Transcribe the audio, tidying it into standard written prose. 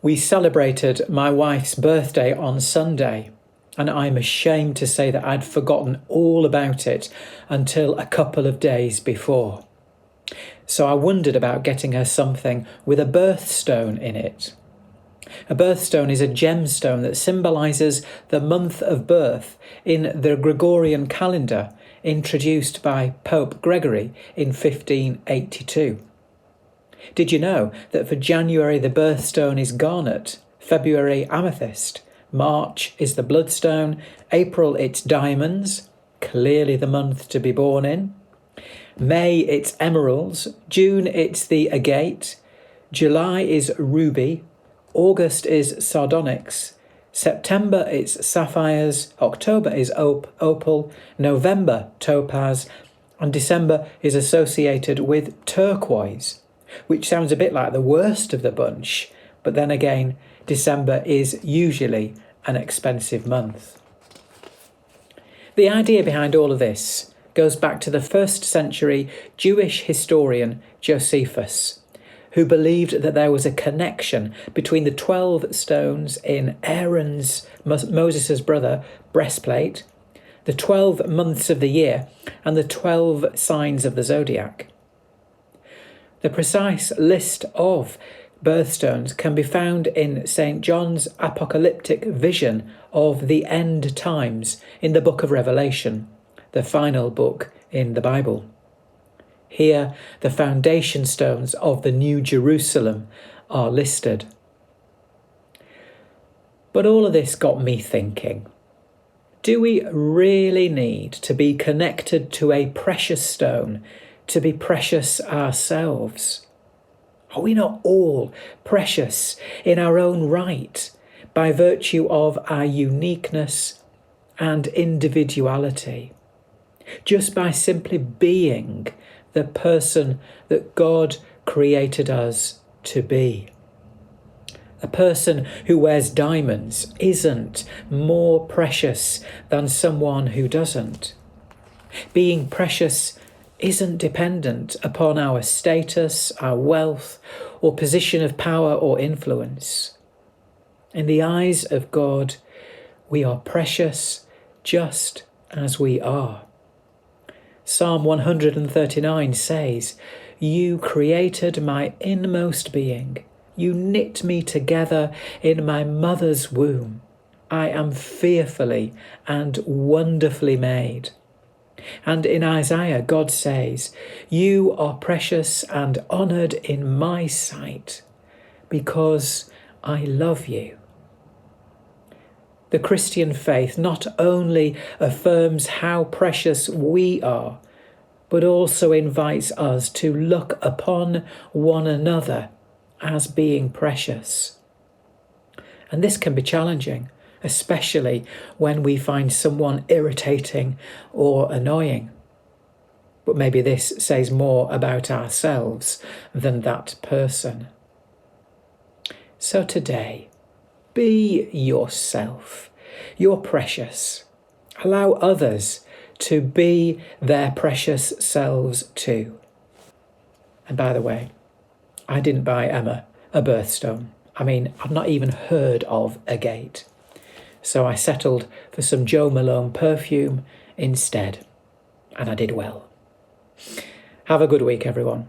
We celebrated my wife's birthday on Sunday, and I'm ashamed to say that I'd forgotten all about it until a couple of days before. So I wondered about getting her something with a birthstone in it. A birthstone is a gemstone that symbolises the month of birth in the Gregorian calendar, introduced by Pope Gregory in 1582. Did you know that for January the birthstone is garnet, February amethyst, March is the bloodstone, April it's diamonds, clearly the month to be born in, May it's emeralds, June it's the agate, July is ruby, August is sardonyx, September it's sapphires, October is opal, November topaz, and December is associated with turquoise, which sounds a bit like the worst of the bunch, but then again, December is usually an expensive month. The idea behind all of this goes back to the 1st century Jewish historian Josephus, who believed that there was a connection between the 12 stones in Aaron's, Moses' brother, breastplate, the 12 months of the year, and the 12 signs of the zodiac. The precise list of birthstones can be found in St. John's apocalyptic vision of the end times in the book of Revelation, the final book in the Bible. Here, the foundation stones of the New Jerusalem are listed. But all of this got me thinking, do we really need to be connected to a precious stone to be precious ourselves? Are we not all precious in our own right by virtue of our uniqueness and individuality, just by simply being the person that God created us to be? A person who wears diamonds isn't more precious than someone who doesn't. Being precious isn't dependent upon our status, our wealth, or position of power or influence. In the eyes of God, we are precious just as we are. Psalm 139 says, "You created my inmost being. You knit me together in my mother's womb. I am fearfully and wonderfully made." And in Isaiah, God says, "You are precious and honoured in my sight because I love you." The Christian faith not only affirms how precious we are, but also invites us to look upon one another as being precious. And this can be challenging, especially when we find someone irritating or annoying. But maybe this says more about ourselves than that person. So today, be yourself. You're precious. Allow others to be their precious selves too. And by the way, I didn't buy Emma a birthstone. I mean, I've not even heard of agate. So I settled for some Jo Malone perfume instead, and I did well. Have a good week, everyone.